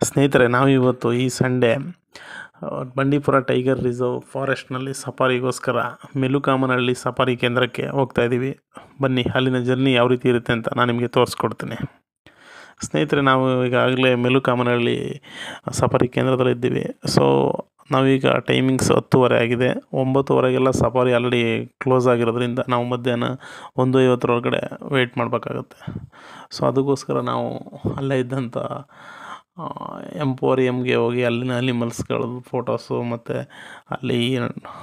ಸ್ನೇಹಿತರೆ, ನಾವಿವತ್ತು ಈ ಸಂಡೇ ಬಂಡೀಪುರ ಟೈಗರ್ ರಿಸರ್ವ್ ಫಾರೆಸ್ಟ್ನಲ್ಲಿ ಸಫಾರಿಗೋಸ್ಕರ ಮೆಲುಕಾಮನಹಳ್ಳಿ ಸಫಾರಿ ಕೇಂದ್ರಕ್ಕೆ ಹೋಗ್ತಾಯಿದ್ದೀವಿ. ಬನ್ನಿ, ಅಲ್ಲಿನ ಜರ್ನಿ ಯಾವ ರೀತಿ ಇರುತ್ತೆ ಅಂತ ನಾನು ನಿಮಗೆ ತೋರಿಸ್ಕೊಡ್ತೀನಿ. ಸ್ನೇಹಿತರೆ, ನಾವು ಈಗಾಗಲೇ ಮೆಲುಕಾಮನಹಳ್ಳಿ ಸಫಾರಿ ಕೇಂದ್ರದಲ್ಲಿದ್ದೀವಿ. ಸೊ ನಾವೀಗ ಟೈಮಿಂಗ್ಸ್ 10:30 ಆಗಿದೆ. 9:00ವರೆಗೆಲ್ಲ ಸಫಾರಿ ಆಲ್ರೆಡಿ ಕ್ಲೋಸ್ ಆಗಿರೋದ್ರಿಂದ ನಾವು ಮಧ್ಯಾಹ್ನ 1:50 ಒಳಗಡೆ ವೆಯ್ಟ್ ಮಾಡಬೇಕಾಗತ್ತೆ. ಸೊ ಅದಕ್ಕೋಸ್ಕರ ನಾವು ಅಲ್ಲೇ ಇದ್ದಂಥ ಎಂಪೋರಿಯಮ್ಗೆ ಹೋಗಿ ಅಲ್ಲಿನ ಅನಿಮಲ್ಸ್ಗಳದ್ದು ಫೋಟೋಸು ಮತ್ತು ಅಲ್ಲಿ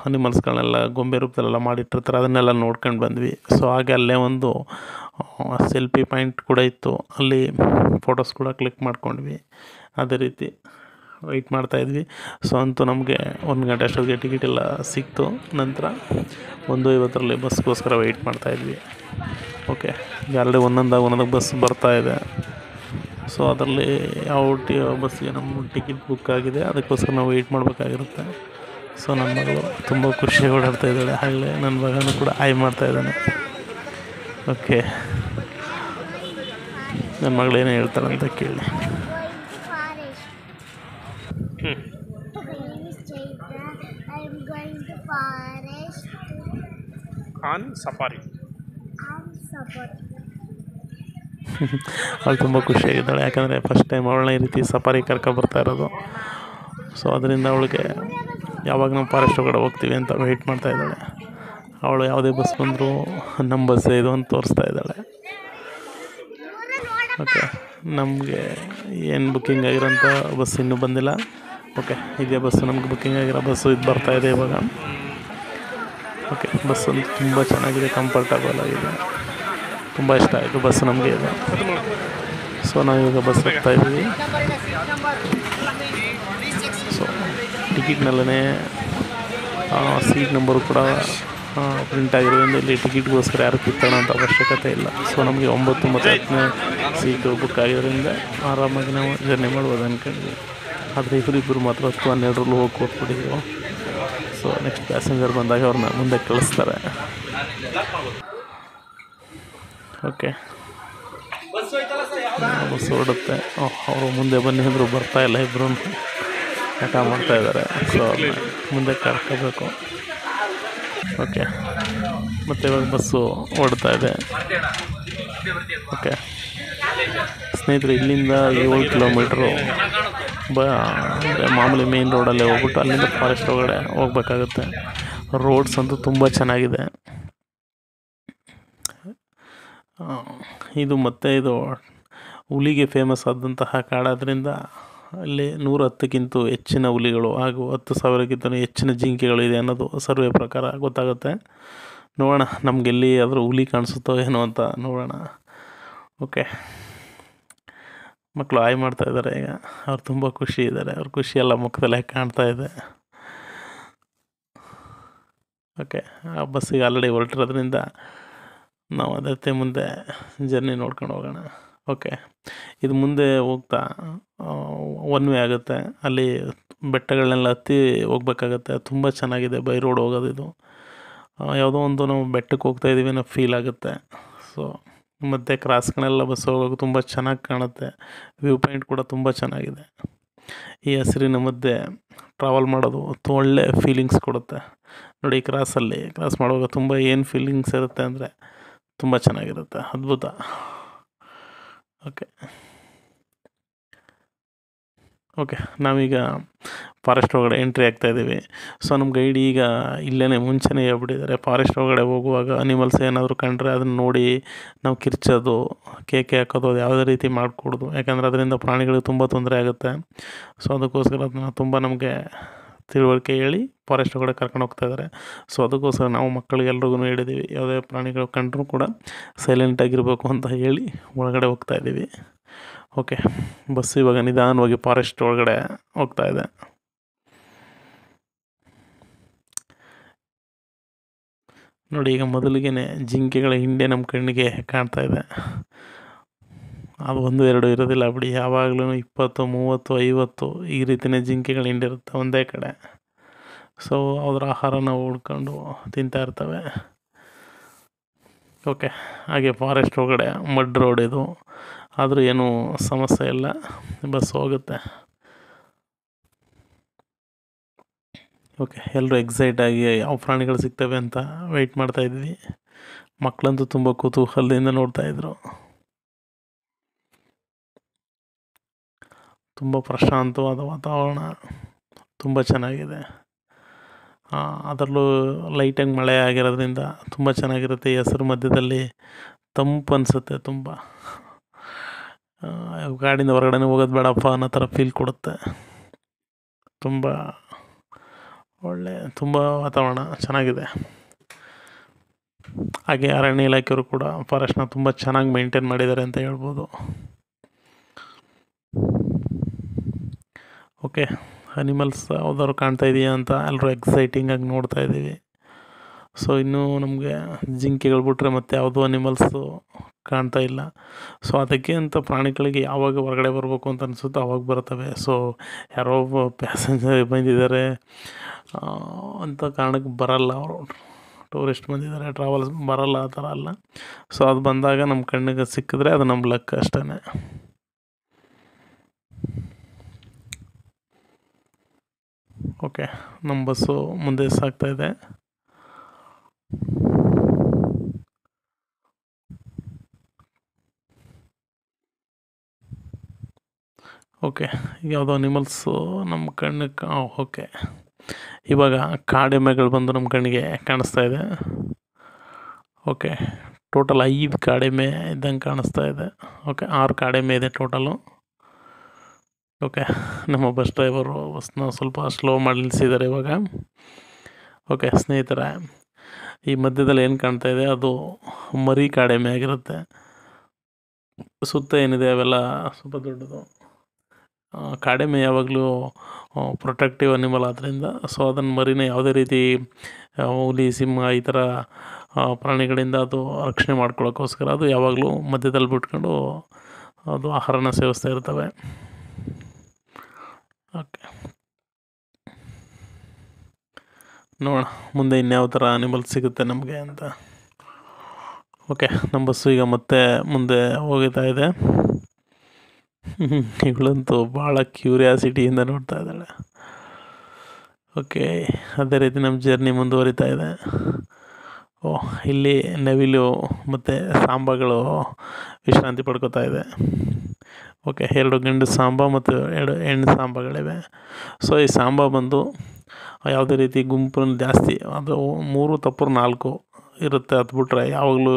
ಅನಿಮಲ್ಸ್ಗಳನ್ನೆಲ್ಲ ಗೊಂಬೆ ರೂಪದಲ್ಲೆಲ್ಲ ಮಾಡಿಟ್ಟಿರ್ತಾರೆ, ಅದನ್ನೆಲ್ಲ ನೋಡ್ಕೊಂಡು ಬಂದ್ವಿ. ಸೊ ಹಾಗೆ ಅಲ್ಲೇ ಒಂದು ಸೆಲ್ಫಿ ಪಾಯಿಂಟ್ ಕೂಡ ಇತ್ತು, ಅಲ್ಲಿ ಫೋಟೋಸ್ ಕೂಡ ಕ್ಲಿಕ್ ಮಾಡ್ಕೊಂಡ್ವಿ. ಅದೇ ರೀತಿ ವೆಯ್ಟ್ ಮಾಡ್ತಾಯಿದ್ವಿ. ಸೊ ಅಂತೂ ನಮಗೆ 1 ಗಂಟೆ ಅಷ್ಟೊತ್ತಿಗೆ ಟಿಕೆಟ್ ಎಲ್ಲ ಸಿಕ್ತು. ನಂತರ 1:50ರಲ್ಲಿ ಬಸ್ಗೋಸ್ಕರ ವೆಯ್ಟ್ ಮಾಡ್ತಾಯಿದ್ವಿ. ಓಕೆ, ಈಗ ಆಲ್ರೆಡಿ ಒಂದೊಂದಾಗಿ ಬಸ್ ಬರ್ತಾಯಿದೆ. ಸೊ ಅದರಲ್ಲಿ ಯಾವ ಬಸ್ಸಿಗೆ ನಮ್ಮ ಟಿಕೆಟ್ ಬುಕ್ ಆಗಿದೆ, ಅದಕ್ಕೋಸ್ಕರ ನಾವು ವೆಯ್ಟ್ ಮಾಡಬೇಕಾಗಿರುತ್ತೆ. ಸೊ ನನ್ನ ಮಗಳು ತುಂಬ ಖುಷಿಯಾಗಿ ಓಡಾಡ್ತಾ ಇದ್ದಾಳೆ. ಆಗಲೇ ನನ್ನ ಮಗನೂ ಕೂಡ ಹಾಯ್ ಮಾಡ್ತಾಯಿದ್ದಾನೆ. ಓಕೆ, ನನ್ನ ಮಗಳು ಏನು ಹೇಳ್ತಾಳೆ ಅಂತ ಕೇಳಿ. On safari. ಅವಳು ತುಂಬ ಖುಷಿಯಾಗಿದ್ದಾಳೆ, ಯಾಕಂದರೆ ಫಸ್ಟ್ ಟೈಮ್ ಅವಳನ್ನ ಈ ರೀತಿ ಸಫಾರಿ ಕರ್ಕೊಬರ್ತಾ ಇರೋದು. ಸೊ ಅದರಿಂದ ಅವಳಿಗೆ ಯಾವಾಗ ನಾವು ಫಾರೆಸ್ಟ್ ಒಳಗಡೆ ಹೋಗ್ತೀವಿ ಅಂತ ವೆಯ್ಟ್ ಮಾಡ್ತಾ ಇದ್ದಾಳೆ. ಅವಳು ಯಾವುದೇ ಬಸ್ ಬಂದರೂ ನಮ್ಮ ಬಸ್ಸೇ ಇದು ಅಂತ ತೋರಿಸ್ತಾ ಇದ್ದಾಳೆ. ಓಕೆ, ನಮಗೆ ಏನು ಬುಕ್ಕಿಂಗ್ ಆಗಿರೋಂಥ ಬಸ್ ಇನ್ನೂ ಬಂದಿಲ್ಲ. ಓಕೆ, ಇದೇ ಬಸ್ಸು ನಮ್ಗೆ ಬುಕ್ಕಿಂಗ್ ಆಗಿರೋ ಬಸ್ಸು ಇದು ಬರ್ತಾಯಿದೆ ಇವಾಗ. ಓಕೆ, ಬಸ್ ಅಂತೂ ತುಂಬ ಚೆನ್ನಾಗಿದೆ, ಕಂಫರ್ಟಬಲ್ ಆಗಿದೆ, ತುಂಬ ಇಷ್ಟ ಆಯಿತು ಬಸ್ ನಮಗೆ ಇದು. ಸೊ ನಾವಿವಾಗ ಬಸ್ ಹೋಗ್ತಾಯಿದ್ದೀವಿ. ಸೊ ಟಿಕೆಟ್ನಲ್ಲೇ ಸೀಟ್ ನಂಬರು ಕೂಡ ಪ್ರಿಂಟ್ ಆಗಿರೋದ್ರಿಂದ ಇಲ್ಲಿ ಟಿಕೆಟ್ಗೋಸ್ಕರ ಯಾರು ಕಿತ್ತೋಣ ಅಂತ ಅವಶ್ಯಕತೆ ಇಲ್ಲ. ಸೊ ನಮಗೆ 9 ಮತ್ತು 10ನೇ ಸೀಟು ಬುಕ್ ಆಗಿರೋದ್ರಿಂದ ಆರಾಮಾಗಿ ನಾವು ಜರ್ನಿ ಮಾಡ್ಬೋದು ಅಂದ್ಕೊಂಡ್ವಿ. ಆದರೆ ಇಬ್ಬರು ಮಾತ್ರ 10-12ರಲ್ಲಿ ಹೋಗಿ ಕೂತ್ಬಿಟ್ಟಿದ್ರು. ಸೊ ನೆಕ್ಸ್ಟ್ ಪ್ಯಾಸೆಂಜರ್ ಬಂದಾಗ ಅವ್ರನ್ನ ಮುಂದೆ ಕಳಿಸ್ತಾರೆ. ಓಕೆ, ಬಸ್ ಹೊರಡುತ್ತೆ. ಅವರು ಮುಂದೆ ಬನ್ನಿ ಅಂದರು, ಬರ್ತಾಯಿಲ್ಲ, ಇಬ್ಬರು ಹಠ ಮಾಡ್ತಾಯಿದ್ದಾರೆ. ಸೊ ಮುಂದೆ ಕರ್ಕೋಬೇಕು. ಓಕೆ, ಮತ್ತು ಇವಾಗ ಬಸ್ಸು ಹೊರಡ್ತಾ ಇದೆ. ಓಕೆ ಸ್ನೇಹಿತರೆ, ಇಲ್ಲಿಂದ 7 ಕಿಲೋಮೀಟ್ರು ಅಂದರೆ ಮಾಮೂಲಿ ಮೇನ್ ರೋಡಲ್ಲೇ ಹೋಗ್ಬಿಟ್ಟು ಅಲ್ಲಿಂದ ಫಾರೆಸ್ಟ್ ಒಳಗಡೆ ಹೋಗ್ಬೇಕಾಗುತ್ತೆ. ರೋಡ್ಸ್ ಅಂತೂ ತುಂಬ ಚೆನ್ನಾಗಿದೆ. ಇದು ಹುಲಿಗೆ ಫೇಮಸ್ ಆದಂತಹ ಕಾಡಾದ್ರಿಂದ ಅಲ್ಲಿ 110ಕ್ಕಿಂತ ಹೆಚ್ಚಿನ ಹುಲಿಗಳು ಹಾಗೂ 10,000ಕ್ಕಿಂತ ಹೆಚ್ಚಿನ ಜಿಂಕೆಗಳು ಇದೆ ಅನ್ನೋದು ಸರ್ವೆ ಪ್ರಕಾರ ಗೊತ್ತಾಗುತ್ತೆ. ನೋಡೋಣ, ನಮಗೆಲ್ಲಿ ಆದರೂ ಹುಲಿ ಕಾಣಿಸುತ್ತೋ ಏನೋ ಅಂತ ನೋಡೋಣ. ಓಕೆ, ಮಕ್ಕಳು ಹಾಯ್ ಮಾಡ್ತಾಯಿದ್ದಾರೆ. ಈಗ ಅವ್ರು ತುಂಬ ಖುಷಿ ಇದ್ದಾರೆ, ಅವ್ರ ಖುಷಿಯೆಲ್ಲ ಮುಖದಲ್ಲೇ ಕಾಣ್ತಾ ಇದೆ. ಓಕೆ, ಆ ಬಸ್ಸಿಗೆ ಆಲ್ರೆಡಿ ಹೊರಟಿರೋದ್ರಿಂದ ನಾವು ಅದೇ ಮುಂದೆ ಜರ್ನಿ ನೋಡ್ಕೊಂಡು ಹೋಗೋಣ. ಓಕೆ, ಇದು ಮುಂದೆ ಹೋಗ್ತಾ 1 ವೇ ಆಗುತ್ತೆ. ಅಲ್ಲಿ ಬೆಟ್ಟಗಳನ್ನೆಲ್ಲ ಹತ್ತಿ ಹೋಗ್ಬೇಕಾಗತ್ತೆ. ತುಂಬ ಚೆನ್ನಾಗಿದೆ ಬೈ ರೋಡ್ ಹೋಗೋದು. ಇದು ಯಾವುದೋ ಒಂದು ನಾವು ಬೆಟ್ಟಕ್ಕೆ ಹೋಗ್ತಾಯಿದ್ದೀವಿ ಅನ್ನೋ ಫೀಲ್ ಆಗುತ್ತೆ. ಸೊ ಮತ್ತು ಕ್ರಾಸ್ಗಳೆಲ್ಲ ಬಸ್ ಹೋಗೋದು ತುಂಬ ಚೆನ್ನಾಗಿ ಕಾಣುತ್ತೆ. ವ್ಯೂ ಪಾಯಿಂಟ್ ಕೂಡ ತುಂಬ ಚೆನ್ನಾಗಿದೆ. ಈ ಹಸಿರಿನ ಮಧ್ಯೆ ಟ್ರಾವೆಲ್ ಮಾಡೋದು ಒಳ್ಳೆ ಫೀಲಿಂಗ್ಸ್ ಕೊಡುತ್ತೆ. ನೋಡಿ, ಕ್ರಾಸ್ ಮಾಡುವಾಗ ತುಂಬ ಏನು ಫೀಲಿಂಗ್ಸ್ ಇರುತ್ತೆ ಅಂದರೆ ತುಂಬ ಚೆನ್ನಾಗಿರುತ್ತೆ, ಅದ್ಭುತ. ಓಕೆ, ನಾವೀಗ ಫಾರೆಸ್ಟ್ ಒಳಗಡೆ ಎಂಟ್ರಿ ಆಗ್ತಾಯಿದ್ದೀವಿ. ಸೊ ನಮ್ಮ ಗೈಡ್ ಈಗ ಇಲ್ಲೇ ಮುಂಚೆನೇ ಹೇಳ್ಬಿಟ್ಟಿದ್ದಾರೆ, ಫಾರೆಸ್ಟ್ ಒಳಗಡೆ ಹೋಗುವಾಗ ಅನಿಮಲ್ಸ್ ಏನಾದರೂ ಕಂಡ್ರೆ ಅದನ್ನು ನೋಡಿ ನಾವು ಕಿರ್ಚೋದು, ಕೇಕೆ ಹಾಕೋದು, ಅದು ಯಾವುದೇ ರೀತಿ ಮಾಡಿಕೊಡೋದು. ಯಾಕಂದರೆ ಅದರಿಂದ ಪ್ರಾಣಿಗಳಿಗೆ ತುಂಬ ತೊಂದರೆ ಆಗುತ್ತೆ. ಸೊ ಅದಕ್ಕೋಸ್ಕರ ಅದನ್ನು ತುಂಬ ನಮಗೆ ತಿಳುವಳಿಕೆ ಹೇಳಿ ಫಾರೆಸ್ಟ್ ಒಳಗಡೆ ಕರ್ಕೊಂಡು ಹೋಗ್ತಾಯಿದ್ದಾರೆ. ಸೊ ಅದಕ್ಕೋಸ್ಕರ ನಾವು ಮಕ್ಕಳಿಗೆಲ್ರಿಗೂ ಹೇಳಿದ್ದೀವಿ, ಯಾವುದೇ ಪ್ರಾಣಿಗಳು ಕಂಡ್ರೂ ಕೂಡ ಸೈಲೆಂಟಾಗಿರಬೇಕು ಅಂತ ಹೇಳಿ ಒಳಗಡೆ ಹೋಗ್ತಾಯಿದ್ದೀವಿ. ಓಕೆ, ಬಸ್ಸು ಇವಾಗ ನಿಧಾನವಾಗಿ ಫಾರೆಸ್ಟ್ ಒಳಗಡೆ ಹೋಗ್ತಾಯಿದೆ. ನೋಡಿ, ಈಗ ಮೊದಲಿಗೆ ಜಿಂಕೆಗಳ ಹಿಂಡೆ ನಮ್ಮ ಕಣ್ಣಿಗೆ ಕಾಣ್ತಾ ಇದೆ. ಅದು 1-2 ಇರೋದಿಲ್ಲ ಬಿಡಿ, ಯಾವಾಗಲೂ 20, 30, 50 ಈ ರೀತಿಯೇ ಜಿಂಕೆಗಳ ಹಿಂಡೆ ಇರುತ್ತೆ ಒಂದೇ ಕಡೆ. ಸೊ ಅದರ ಆಹಾರನ ಹುಡ್ಕೊಂಡು ತಿಂತಾ ಇರ್ತವೆ. ಓಕೆ, ಹಾಗೆ ಫಾರೆಸ್ಟ್ ಒಳಗಡೆ ಮಡ್ ರೋಡ್ ಇದು. ಆದರೂ ಏನೂ ಸಮಸ್ಯೆ ಇಲ್ಲ, ಬಸ್ ಹೋಗುತ್ತೆ. ಓಕೆ, ಎಲ್ಲರೂ ಎಕ್ಸೈಟಾಗಿ ಯಾವ ಪ್ರಾಣಿಗಳು ಸಿಗ್ತವೆ ಅಂತ ವೆಯ್ಟ್ ಮಾಡ್ತಾಯಿದ್ವಿ. ಮಕ್ಕಳಂತೂ ತುಂಬ ಕುತೂಹಲದಿಂದ ನೋಡ್ತಾಯಿದ್ರು. ತುಂಬ ಪ್ರಶಾಂತವಾದ ವಾತಾವರಣ, ತುಂಬ ಚೆನ್ನಾಗಿದೆ. ಅದರಲ್ಲೂ ಲೈಟಾಗಿ ಮಳೆ ಆಗಿರೋದ್ರಿಂದ ತುಂಬ ಚೆನ್ನಾಗಿರುತ್ತೆ. ಈ ಹಸಿರು ಮಧ್ಯದಲ್ಲಿ ತಂಪು ಅನಿಸುತ್ತೆ ತುಂಬ. ಗಾಡಿಯಿಂದ ಹೊರಗಡೆ ಹೋಗೋದು ಬೇಡಪ್ಪ ಅನ್ನೋ ಥರ ಫೀಲ್ ಕೊಡುತ್ತೆ. ತುಂಬ ತುಂಬ ವಾತಾವರಣ ಚೆನ್ನಾಗಿದೆ. ಹಾಗೆ ಅರಣ್ಯ ಇಲಾಖೆಯವರು ಕೂಡ ಫಾರೆಸ್ಟ್ನ ತುಂಬ ಚೆನ್ನಾಗಿ ಮೇಂಟೈನ್ ಮಾಡಿದ್ದಾರೆ ಅಂತ ಹೇಳ್ಬೋದು. ಓಕೆ, ಅನಿಮಲ್ಸ್ ಯಾವ್ದಾದ್ರು ಕಾಣ್ತಾ ಇದೆಯಾ ಅಂತ ಎಲ್ಲರೂ ಎಕ್ಸೈಟಿಂಗಾಗಿ ನೋಡ್ತಾ ಇದ್ದೀವಿ. ಸೊ ಇನ್ನೂ ನಮಗೆ ಜಿಂಕೆಗಳು ಬಿಟ್ರೆ ಮತ್ತು ಯಾವುದೂ ಅನಿಮಲ್ಸು ಕಾಣ್ತಾ ಇಲ್ಲ. ಸೊ ಅದಕ್ಕೆ ಅಂತ ಪ್ರಾಣಿಗಳಿಗೆ ಯಾವಾಗ ಹೊರಗಡೆ ಬರಬೇಕು ಅಂತ ಅನಿಸುತ್ತೋ ಅವಾಗ ಬರ್ತವೆ. ಸೊ ಯಾರೋ ಒಬ್ಬ ಪ್ಯಾಸೆಂಜರ್ ಬಂದಿದ್ದಾರೆ ಅಂತ ಕಾರಣಕ್ಕೆ ಬರಲ್ಲ, ಅವರು ಟೂರಿಸ್ಟ್ ಬಂದಿದ್ದಾರೆ ಟ್ರಾವೆಲ್ಸ್ ಬರಲ್ಲ, ಆ ಥರ ಅಲ್ಲ. ಸೊ ಅದು ಬಂದಾಗ ನಮ್ಮ ಕಣ್ಣಿಗೆ ಸಿಕ್ಕಿದ್ರೆ ಅದು ನಮ್ಮ ಲಕ್ ಅಷ್ಟೇ. ಓಕೆ, ನಮ್ಮ ಬಸ್ಸು ಮುಂದೆ ಸಾಗ್ತಾಯಿದೆ. ಓಕೆ, ಯಾವುದೋ ಅನಿಮಲ್ಸು ನಮ್ಮ ಕಣ್ಣಿಗೆ ಓಕೆ, ಇವಾಗ ಕಾಡೆಮ್ಮೆಗಳು ಬಂದು ನಮ್ಮ ಕಣ್ಣಿಗೆ ಕಾಣಿಸ್ತಾ ಇದೆ. ಓಕೆ, ಟೋಟಲ್ 5 ಕಾಡೆಮ್ಮೆ ಇದ್ದಂಗೆ ಕಾಣಿಸ್ತಾ ಇದೆ. ಓಕೆ, 6 ಕಾಡೆಮ್ಮೆ ಇದೆ ಟೋಟಲು. ಓಕೆ, ನಮ್ಮ ಬಸ್ ಡ್ರೈವರು ಬಸ್ನ ಸ್ವಲ್ಪ ಸ್ಲೋ ಮಾಡಿ ನಿಲ್ಲಿಸಿದ್ದಾರೆ ಇವಾಗ. ಓಕೆ ಸ್ನೇಹಿತರೆ, ಈ ಮಧ್ಯದಲ್ಲಿ ಏನು ಕಾಣ್ತಾ ಇದೆ ಅದು ಮರಿ ಕಾಡೆಮ್ಮೆ ಆಗಿರುತ್ತೆ. ಸುತ್ತ ಏನಿದೆ ಅವೆಲ್ಲ ಸ್ವಲ್ಪ ದೊಡ್ಡದು. ಕಾಡೆಮ್ಮೆ ಯಾವಾಗಲೂ ಪ್ರೊಟೆಕ್ಟಿವ್ ಅನಿಮಲ್ ಆದ್ದರಿಂದ, ಸೊ ಅದನ್ನು ಮರಿನ ಯಾವುದೇ ರೀತಿ ಹುಲಿ ಸಿಂಹ ಈ ಥರ ಪ್ರಾಣಿಗಳಿಂದ ಅದು ರಕ್ಷಣೆ ಮಾಡ್ಕೊಳ್ಳೋಕ್ಕೋಸ್ಕರ ಅದು ಯಾವಾಗಲೂ ಮಧ್ಯದಲ್ಲಿ ಬಿಟ್ಕೊಂಡು ಅದು ಆಹಾರನ ಸೇವಿಸ್ತಾ ಇರ್ತವೆ. ಓಕೆ, ನೋಡೋಣ ಮುಂದೆ ಇನ್ಯಾವ ಥರ ಅನಿಮಲ್ ಸಿಗುತ್ತೆ ನಮಗೆ ಅಂತ. ಓಕೆ, ನಮ್ಮ ಬಸ್ಸು ಈಗ ಮತ್ತೆ ಮುಂದೆ ಹೋಗ್ತಾ ಇದೆ. ಇವಳಂತೂ ಭಾಳ ಕ್ಯೂರಿಯಾಸಿಟಿಯಿಂದ ನೋಡ್ತಾ ಇದ್ದಾಳೆ. ಓಕೆ, ಅದೇ ರೀತಿ ನಮ್ಮ ಜರ್ನಿ ಮುಂದುವರಿತಾ ಇದೆ. ಇಲ್ಲಿ ನವಿಲು ಮತ್ತು ಸಾಂಬಗಳು ವಿಶ್ರಾಂತಿ ಪಡ್ಕೋತಾ ಇದೆ. ಓಕೆ, 2 ಗಂಡು ಸಾಂಬ ಮತ್ತು 2 ಹೆಣ್ಣು ಸಾಂಬಗಳಿವೆ. ಸೊ ಈ ಸಾಂಬ ಬಂದು ಯಾವುದೇ ರೀತಿ ಗುಂಪನ್ನು ಜಾಸ್ತಿ, ಅದು 3 ತಪ್ಪರು 4 ಇರುತ್ತೆ. ಅದು ಬಿಟ್ರೆ ಯಾವಾಗಲೂ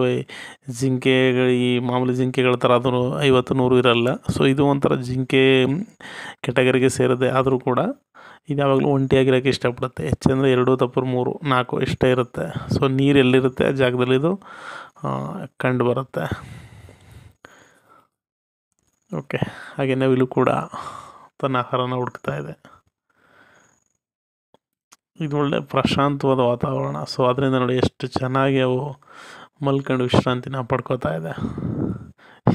ಜಿಂಕೆಗಳು, ಈ ಮಾಮೂಲಿ ಜಿಂಕೆಗಳ ಥರ ಅದು 50-100 ಇರಲ್ಲ. ಸೊ ಇದು ಒಂಥರ ಜಿಂಕೆ ಕೆಟಗರಿಗೆ ಸೇರಿದೆ. ಆದರೂ ಕೂಡ ಇದು ಯಾವಾಗಲೂ ಒಂಟಿಯಾಗಿರೋಕ್ಕೆ ಇಷ್ಟಪಡುತ್ತೆ. ಹೆಚ್ಚಂದರೆ 2 ತಪ್ಪರು 3, 4 ಇಷ್ಟೇ ಇರುತ್ತೆ. ಸೊ ನೀರು ಎಲ್ಲಿರುತ್ತೆ ಆ ಜಾಗದಲ್ಲಿ ಇದು ಕಂಡು ಬರುತ್ತೆ. ಓಕೆ, ಹಾಗೆ ನವಿಲು ಕೂಡ ತನ್ನ ಆಹಾರನ ಹುಡುಕ್ತಾ ಇದೆ. ಇದು ಒಳ್ಳೆ ಪ್ರಶಾಂತವಾದ ವಾತಾವರಣ. ಸೊ ಅದರಿಂದ ನೋಡಿ ಎಷ್ಟು ಚೆನ್ನಾಗಿ ಅವು ಮಲ್ಕೊಂಡು ವಿಶ್ರಾಂತಿನ ಪಡ್ಕೋತಾ ಇದೆ.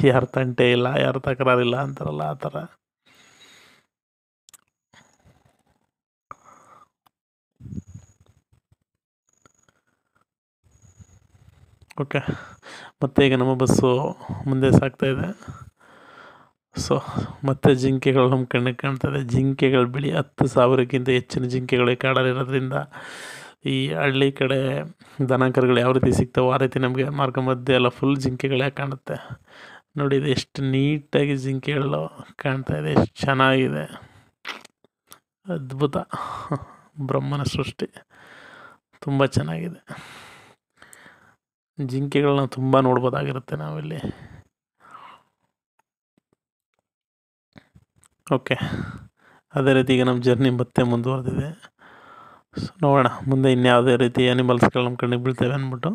ಯಾರ ತಂಟೆ ಇಲ್ಲ, ಯಾರ ತಕರಾರಿಲ್ಲ ಅಂತಾರಲ್ಲ ಆ ಥರ. ಓಕೆ, ಮತ್ತೆ ಈಗ ನಮ್ಮ ಬಸ್ಸು ಮುಂದೆ ಸಾಗ್ತಾ ಇದೆ. ಸೊ ಮತ್ತೆ ಜಿಂಕೆಗಳು ನಮ್ಮ ಕಣ್ಣಿಗೆ ಕಾಣ್ತದೆ. ಜಿಂಕೆಗಳು ಬಿಳಿ 10,000ಕ್ಕಿಂತ ಹೆಚ್ಚಿನ ಜಿಂಕೆಗಳು ಕಾಡಲ್ಲಿರೋದ್ರಿಂದ ಈ ಹಳ್ಳಿ ಕಡೆ ದನ ಕರುಗಳು ಯಾವ ರೀತಿ ಸಿಗ್ತಾವೋ ಆ ರೀತಿ ನಮಗೆ ಮಾರ್ಗ ಮಧ್ಯೆ ಎಲ್ಲ ಫುಲ್ ಜಿಂಕೆಗಳೇ ಕಾಣುತ್ತೆ. ನೋಡಿ ಇದು ಎಷ್ಟು ನೀಟಾಗಿ ಜಿಂಕೆಗಳು ಕಾಣ್ತಾ ಇದೆ, ಎಷ್ಟು ಚೆನ್ನಾಗಿದೆ, ಅದ್ಭುತ, ಬ್ರಹ್ಮನ ಸೃಷ್ಟಿ, ತುಂಬ ಚೆನ್ನಾಗಿದೆ. ಜಿಂಕೆಗಳನ್ನ ತುಂಬ ನೋಡ್ಬೋದಾಗಿರುತ್ತೆ ನಾವಿಲ್ಲಿ. ಓಕೆ, ಅದೇ ರೀತಿ ಈಗ ನಮ್ಮ ಜರ್ನಿ ಮತ್ತೆ ಮುಂದುವರೆದಿದೆ. ಸೊ ನೋಡೋಣ ಮುಂದೆ ಇನ್ಯಾವುದೇ ರೀತಿ ಅನಿಮಲ್ಸ್ಗಳು ನಮ್ಮ ಕಣ್ಣಿಗೆ ಬೀಳ್ತೇವೆ ಅಂದ್ಬಿಟ್ಟು.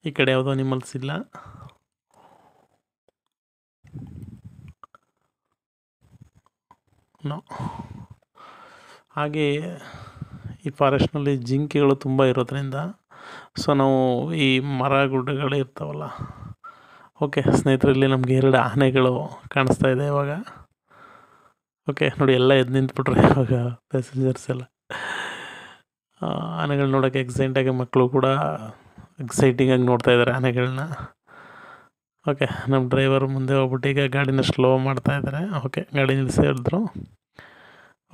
ಈ ಕಡೆ ಯಾವುದೋ ಅನಿಮಲ್ಸ್ ಇಲ್ಲ. ಹಾಗೆ ಈ ಫಾರೆಸ್ಟ್ನಲ್ಲಿ ಜಿಂಕೆಗಳು ತುಂಬ ಇರೋದ್ರಿಂದ ಸೊ ನಾವು ಈ ಮರ ಗುಡ್ಡಗಳು ಇರ್ತಾವಲ್ಲ. ಓಕೆ ಸ್ನೇಹಿತರಲ್ಲಿ ನಮಗೆ 2 ಆನೆಗಳು ಕಾಣಿಸ್ತಾ ಇದೆ ಇವಾಗ. ಓಕೆ ನೋಡಿ, ಎಲ್ಲ ಎದ್ದು ನಿಂತ್ಬಿಟ್ರೆ ಇವಾಗ ಪ್ಯಾಸೆಂಜರ್ಸ್ ಎಲ್ಲ. ಆನೆಗಳು ನೋಡೋಕ್ಕೆ ಎಕ್ಸೈಟಾಗಿ ಮಕ್ಕಳು ಕೂಡ ಎಕ್ಸೈಟಿಂಗಾಗಿ ನೋಡ್ತಾ ಇದ್ದಾರೆ ಆನೆಗಳನ್ನ. ಓಕೆ, ನಮ್ಮ ಡ್ರೈವರ್ ಮುಂದೆ ಹೋಗ್ಬಿಟ್ಟು ಈಗ ಗಾಡಿನ ಸ್ಲೋ ಮಾಡ್ತಾ ಇದ್ದಾರೆ. ಓಕೆ, ಗಾಡಿ ನಿಲ್ಲಿಸಿ ಹೇಳಿದ್ರು.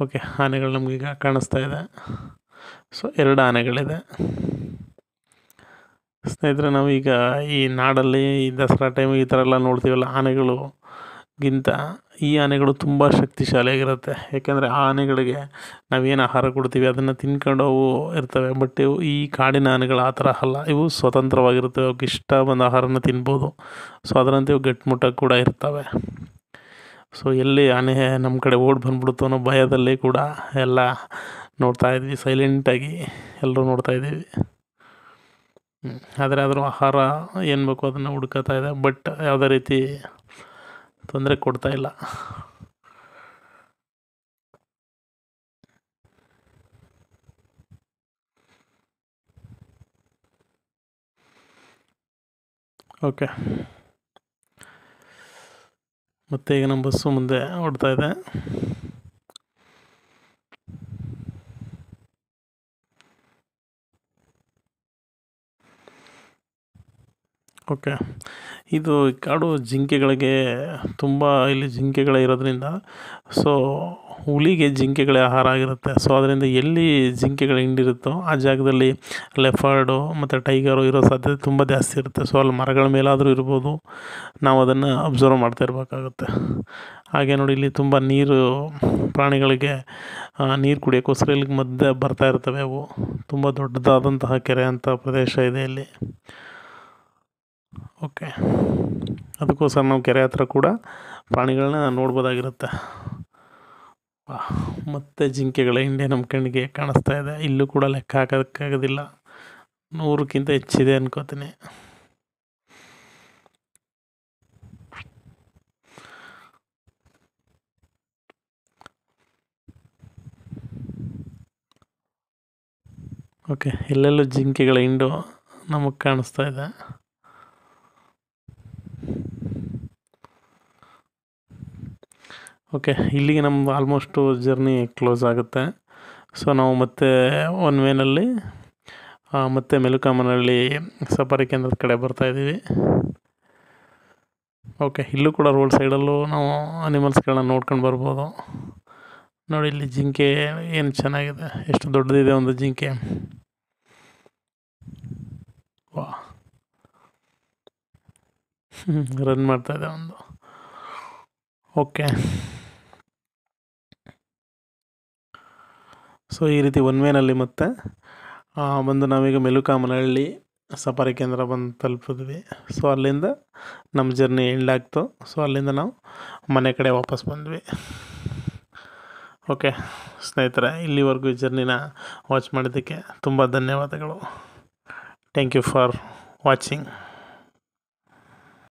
ಓಕೆ, ಆನೆಗಳು ನಮಗೀಗ ಕಾಣಿಸ್ತಾ ಇದೆ. ಸೊ 2 ಆನೆಗಳಿದೆ ಸ್ನೇಹಿತರೆ. ನಾವೀಗ ಈ ನಾಡಲ್ಲಿ ಈ ದಸರಾ ಟೈಮ್ ಈ ಥರ ಎಲ್ಲ ನೋಡ್ತೀವಲ್ಲ, ಆನೆಗಳಿಗಿಂತ ಈ ಆನೆಗಳು ತುಂಬ ಶಕ್ತಿಶಾಲಿಯಾಗಿರುತ್ತೆ. ಯಾಕೆಂದರೆ ಆ ಆನೆಗಳಿಗೆ ನಾವೇನು ಆಹಾರ ಕೊಡ್ತೀವಿ ಅದನ್ನು ತಿನ್ಕೊಂಡು ಅವು ಇರ್ತವೆ. ಬಟ್ ಈ ಕಾಡಿನ ಆನೆಗಳು ಆ ಥರ ಅಲ್ಲ, ಇವು ಸ್ವತಂತ್ರವಾಗಿರ್ತವೆ. ಅವಕ್ಕೆ ಇಷ್ಟ ಬಂದ ಆಹಾರನ ತಿನ್ಬೋದು. ಸೊ ಅದರಂತೆ ಇವು ಗಟ್ಟಿಮುಟ್ಟಾಗಿ ಕೂಡ ಇರ್ತವೆ. ಸೊ ಎಲ್ಲಿ ಆನೆ ನಮ್ಮ ಕಡೆ ಓಡಿ ಬಂದ್ಬಿಡುತ್ತೋ ಅನ್ನೋ ಭಯದಲ್ಲಿ ಕೂಡ ಎಲ್ಲ ನೋಡ್ತಾ ಇದ್ವಿ, ಸೈಲೆಂಟಾಗಿ ಎಲ್ಲರೂ ನೋಡ್ತಾ ಇದ್ದೀವಿ. ಆದರೆ ಅದರ ಆಹಾರ ಏನು ಬೇಕೋ ಅದನ್ನು ಹುಡ್ಕೋತಾ ಇದೆ. ಬಟ್ ಯಾವುದೇ ರೀತಿ ತೊಂದರೆ ಕೊಡ್ತಾಯಿಲ್ಲ. ಓಕೆ, ಮತ್ತು ಈಗ ನಮ್ಮ ಬಸ್ಸು ಮುಂದೆ ಓಡ್ತಾ ಇದೆ. ಓಕೆ, ಇದು ಕಾಡು ಜಿಂಕೆಗಳಿಗೆ ತುಂಬ ಇಲ್ಲಿ ಜಿಂಕೆಗಳೇ ಇರೋದ್ರಿಂದ ಸೊ ಹುಲಿಗೆ ಜಿಂಕೆಗಳೇ ಆಹಾರ ಆಗಿರುತ್ತೆ. ಸೊ ಅದರಿಂದ ಎಲ್ಲಿ ಜಿಂಕೆಗಳು ಹಿಂಡಿರುತ್ತೋ ಆ ಜಾಗದಲ್ಲಿ ಲೆಫರ್ಡು ಮತ್ತು ಟೈಗರು ಇರೋ ಸಾಧ್ಯತೆ ತುಂಬ ಜಾಸ್ತಿ ಇರುತ್ತೆ. ಸೊ ಅಲ್ಲಿ ಮರಗಳ ಮೇಲಾದರೂ ಇರ್ಬೋದು, ನಾವು ಅದನ್ನು ಅಬ್ಸರ್ವ್ ಮಾಡ್ತಾ ಇರಬೇಕಾಗುತ್ತೆ. ಹಾಗೆ ನೋಡಿ, ಇಲ್ಲಿ ತುಂಬ ನೀರು ಪ್ರಾಣಿಗಳಿಗೆ ನೀರು ಕುಡಿಯೋಕ್ಕೋಸ್ಕರ ಇಲ್ಲಿಗೆ ಮಧ್ಯೆ ಬರ್ತಾ ಇರ್ತವೆ. ಅವು ತುಂಬ ದೊಡ್ಡದಾದಂತಹ ಕೆರೆ ಅಂತ ಪ್ರದೇಶ ಇದೆ ಇಲ್ಲಿ. ಓಕೆ, ಅದಕ್ಕೋಸ್ಕರ ನಾವು ಕೆರೆ ಹತ್ರ ಕೂಡ ಪ್ರಾಣಿಗಳನ್ನ ನೋಡ್ಬೋದಾಗಿರುತ್ತೆ. ಮತ್ತು ಜಿಂಕೆಗಳ ಹಿಂಡೆ ನಮ್ಮ ಕಣ್ಣಿಗೆ ಕಾಣಿಸ್ತಾ ಇದೆ. ಇಲ್ಲೂ ಕೂಡ ಲೆಕ್ಕ ಹಾಕೋಕ್ಕಾಗೋದಿಲ್ಲ, 100ಕ್ಕಿಂತ ಹೆಚ್ಚಿದೆ ಅನ್ಕೋತೀನಿ. ಓಕೆ, ಎಲ್ಲೆಲ್ಲೂ ಜಿಂಕೆಗಳ ಹಿಂಡು ನಮಗೆ ಕಾಣಿಸ್ತಾ ಇದೆ. ಓಕೆ, ಇಲ್ಲಿಗೆ ನಮ್ಮದು ಆಲ್ಮೋಸ್ಟು ಜರ್ನಿ ಕ್ಲೋಸ್ ಆಗುತ್ತೆ. ಸೊ ನಾವು ಮತ್ತೆ ಒನ್ ವೇನಲ್ಲಿ ಮತ್ತೆ ಮೆಲುಕಾಮನಹಳ್ಳಿ ಸಫಾರಿ ಕೇಂದ್ರದ ಕಡೆ ಬರ್ತಾಯಿದ್ದೀವಿ. ಓಕೆ, ಇಲ್ಲೂ ಕೂಡ ರೋಡ್ ಸೈಡಲ್ಲೂ ನಾವು ಅನಿಮಲ್ಸ್ಗಳನ್ನ ನೋಡ್ಕೊಂಡು ಬರ್ಬೋದು. ನೋಡಿ, ಇಲ್ಲಿ ಜಿಂಕೆ ಏನು ಚೆನ್ನಾಗಿದೆ, ಎಷ್ಟು ದೊಡ್ಡದಿದೆ ಒಂದು ಜಿಂಕೆ. ವಾ, ರನ್ ಮಾಡ್ತಾಯಿದೆ ಒಂದು. ಓಕೆ, ಸೊ ಈ ರೀತಿ ಒನ್ ವೇನಲ್ಲಿ ಮತ್ತೆ ಬಂದು ನಾವೀಗ ಮೆಲುಕಾಮನಹಳ್ಳಿ ಸಫಾರಿ ಕೇಂದ್ರ ಬಂದು ತಲುಪಿದ್ವಿ. ಸೊ ಅಲ್ಲಿಂದ ನಮ್ಮ ಜರ್ನಿ ಎಂಡ್ ಆಗ್ತು. ಸೊ ಅಲ್ಲಿಂದ ನಾವು ಮನೆ ಕಡೆ ವಾಪಸ್ ಬಂದ್ವಿ. ಓಕೆ ಸ್ನೇಹಿತರೆ, ಇಲ್ಲಿವರೆಗೂ ಈ ಜರ್ನಿನ ವಾಚ್ ಮಾಡಿದ್ದಕ್ಕೆ ತುಂಬ ಧನ್ಯವಾದಗಳು. Thank you for watching.